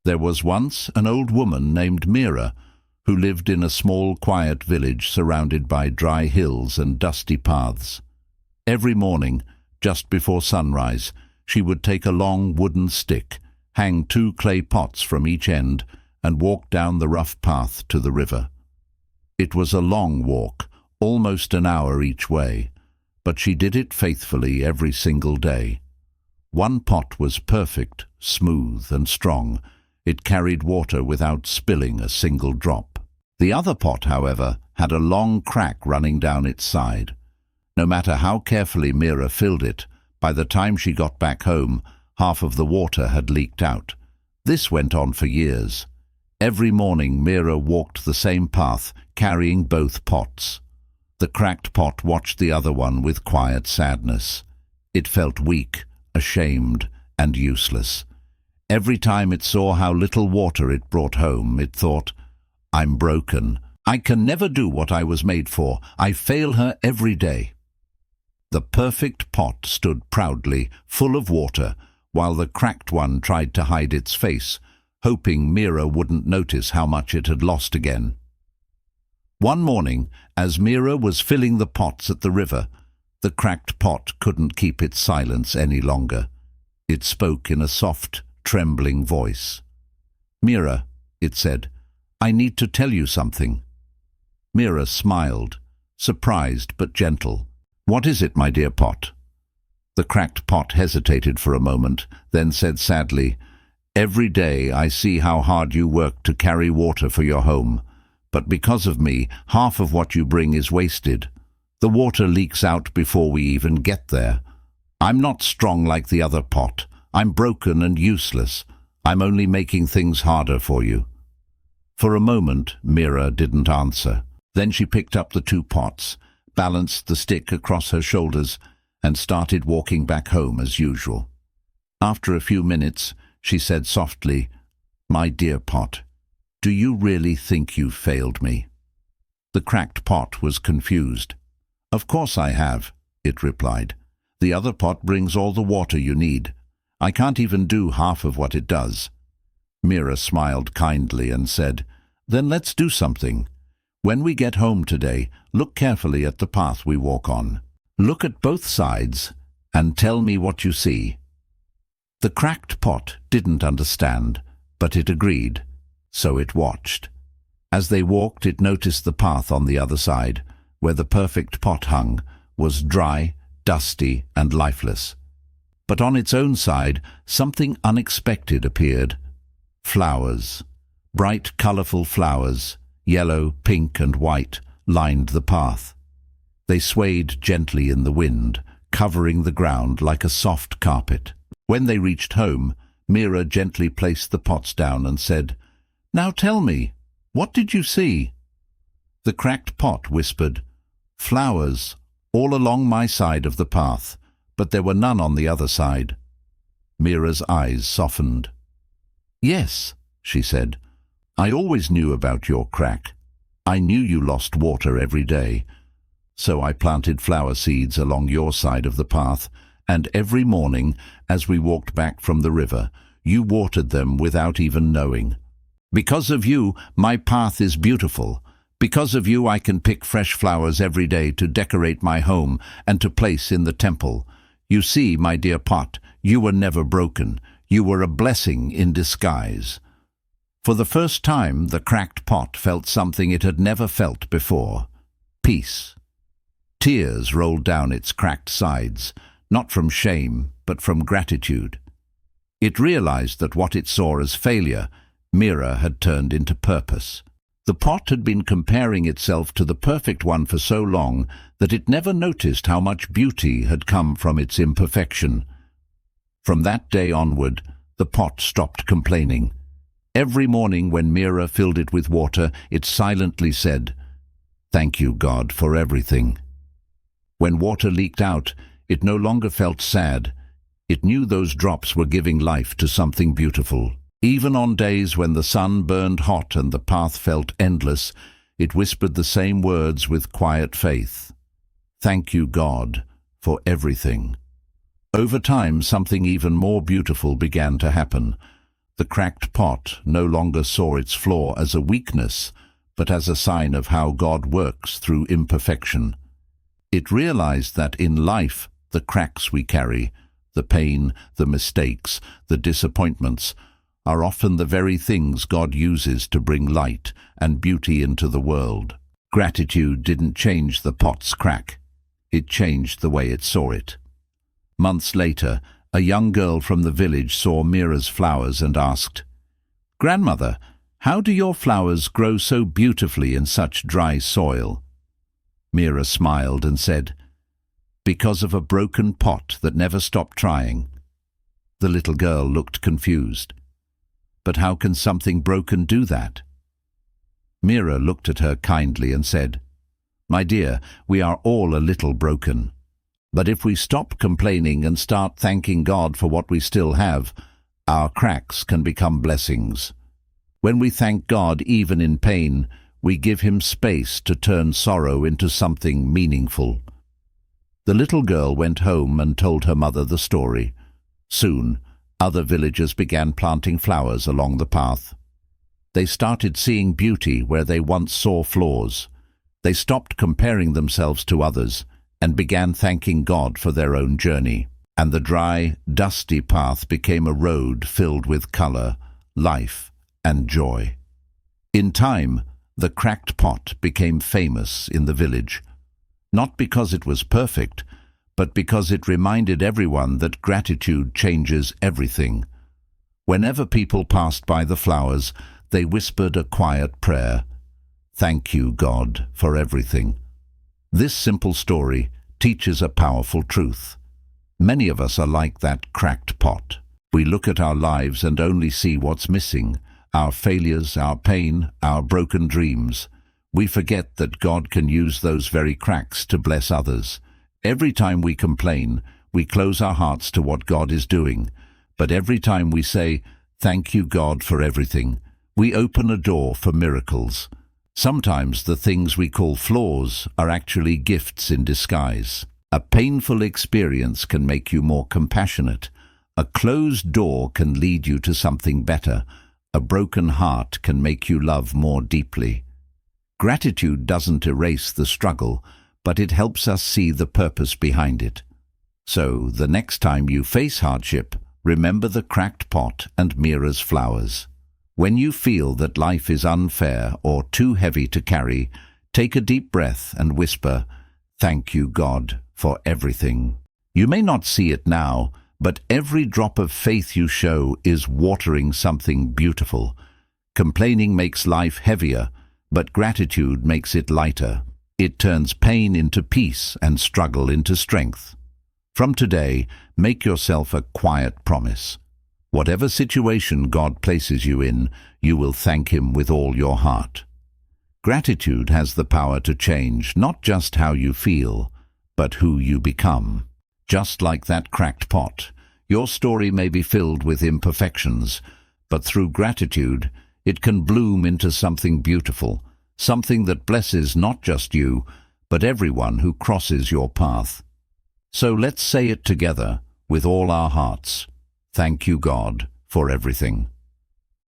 There was once an old woman named Mira who lived in a small, quiet village surrounded by dry hills and dusty paths. Every morning, just before sunrise, she would take a long wooden stick, hang 2 clay pots from each end, and walk down the rough path to the river. It was a long walk, almost an hour each way, but she did it faithfully every single day. One pot was perfect, smooth and strong. It carried water without spilling a single drop. The other pot, however, had a long crack running down its side. No matter how carefully Mira filled it, by the time she got back home, half of the water had leaked out. This went on for years. Every morning Mira walked the same path, carrying both pots. The cracked pot watched the other one with quiet sadness. It felt weak, ashamed, and useless. Every time it saw how little water it brought home, it thought, "I'm broken. I can never do what I was made for. I fail her every day." The perfect pot stood proudly, full of water, while the cracked one tried to hide its face, hoping Mira wouldn't notice how much it had lost again. One morning, as Mira was filling the pots at the river, the cracked pot couldn't keep its silence any longer. It spoke in a soft, trembling voice. "Mira," it said, "I need to tell you something." Mira smiled, surprised but gentle. "What is it, my dear pot?" The cracked pot hesitated for a moment, then said sadly, "Every day I see how hard you work to carry water for your home, but because of me, half of what you bring is wasted. The water leaks out before we even get there. I'm not strong like the other pot. I'm broken and useless. I'm only making things harder for you." For a moment, Mira didn't answer. Then she picked up the 2 pots, balanced the stick across her shoulders, and started walking back home as usual. After a few minutes, she said softly, "My dear pot, do you really think you've failed me?" The cracked pot was confused. "Of course I have," it replied. "The other pot brings all the water you need. I can't even do half of what it does." Mira smiled kindly and said, "Then let's do something. When we get home today, look carefully at the path we walk on. Look at both sides and tell me what you see." The cracked pot didn't understand, but it agreed, so it watched. As they walked, it noticed the path on the other side, where the perfect pot hung, was dry, dusty, and lifeless. But on its own side, something unexpected appeared. Flowers. Bright, colorful flowers, yellow, pink, and white, lined the path. They swayed gently in the wind, covering the ground like a soft carpet. When they reached home, Mira gently placed the pots down and said, "Now tell me, what did you see?" The cracked pot whispered, "Flowers, all along my side of the path, but there were none on the other side." Mira's eyes softened. "Yes," she said, "I always knew about your crack. I knew you lost water every day. So I planted flower seeds along your side of the path, and every morning, as we walked back from the river, you watered them without even knowing. Because of you, my path is beautiful. Because of you, I can pick fresh flowers every day to decorate my home and to place in the temple. You see, my dear pot, you were never broken. You were a blessing in disguise." For the first time, the cracked pot felt something it had never felt before: peace. Tears rolled down its cracked sides, not from shame, but from gratitude. It realized that what it saw as failure, Mira had turned into purpose. The pot had been comparing itself to the perfect one for so long that it never noticed how much beauty had come from its imperfection. From that day onward, the pot stopped complaining. Every morning when Mira filled it with water, it silently said, "Thank you, God, for everything." When water leaked out, it no longer felt sad. It knew those drops were giving life to something beautiful. Even on days when the sun burned hot and the path felt endless, it whispered the same words with quiet faith. "Thank you, God, for everything." Over time, something even more beautiful began to happen. The cracked pot no longer saw its flaw as a weakness, but as a sign of how God works through imperfection. It realized that in life, the cracks we carry, the pain, the mistakes, the disappointments, are often the very things God uses to bring light and beauty into the world. Gratitude didn't change the pot's crack. It changed the way it saw it. Months later, a young girl from the village saw Mira's flowers and asked, "Grandmother, how do your flowers grow so beautifully in such dry soil?" Mira smiled and said, "Because of a broken pot that never stopped trying." The little girl looked confused. "But how can something broken do that?" Mira looked at her kindly and said, "My dear, we are all a little broken. But if we stop complaining and start thanking God for what we still have, our cracks can become blessings. When we thank God even in pain, we give Him space to turn sorrow into something meaningful." The little girl went home and told her mother the story. Soon, other villagers began planting flowers along the path. They started seeing beauty where they once saw flaws. They stopped comparing themselves to others and began thanking God for their own journey. And the dry, dusty path became a road filled with color, life, and joy. In time, the cracked pot became famous in the village, not because it was perfect, but because it reminded everyone that gratitude changes everything. Whenever people passed by the flowers, they whispered a quiet prayer, "Thank you, God, for everything." This simple story teaches a powerful truth. Many of us are like that cracked pot. We look at our lives and only see what's missing, our failures, our pain, our broken dreams. We forget that God can use those very cracks to bless others. Every time we complain, we close our hearts to what God is doing. But every time we say, "Thank you, God, for everything," we open a door for miracles. Sometimes the things we call flaws are actually gifts in disguise. A painful experience can make you more compassionate. A closed door can lead you to something better. A broken heart can make you love more deeply. Gratitude doesn't erase the struggle, but it helps us see the purpose behind it. So, the next time you face hardship, remember the cracked pot and Mira's flowers. When you feel that life is unfair or too heavy to carry, take a deep breath and whisper, "Thank you, God, for everything." You may not see it now, but every drop of faith you show is watering something beautiful. Complaining makes life heavier, but gratitude makes it lighter. It turns pain into peace and struggle into strength. From today, make yourself a quiet promise. Whatever situation God places you in, you will thank Him with all your heart. Gratitude has the power to change not just how you feel, but who you become. Just like that cracked pot, your story may be filled with imperfections, but through gratitude, it can bloom into something beautiful, something that blesses not just you, but everyone who crosses your path. So let's say it together with all our hearts. Thank you, God, for everything.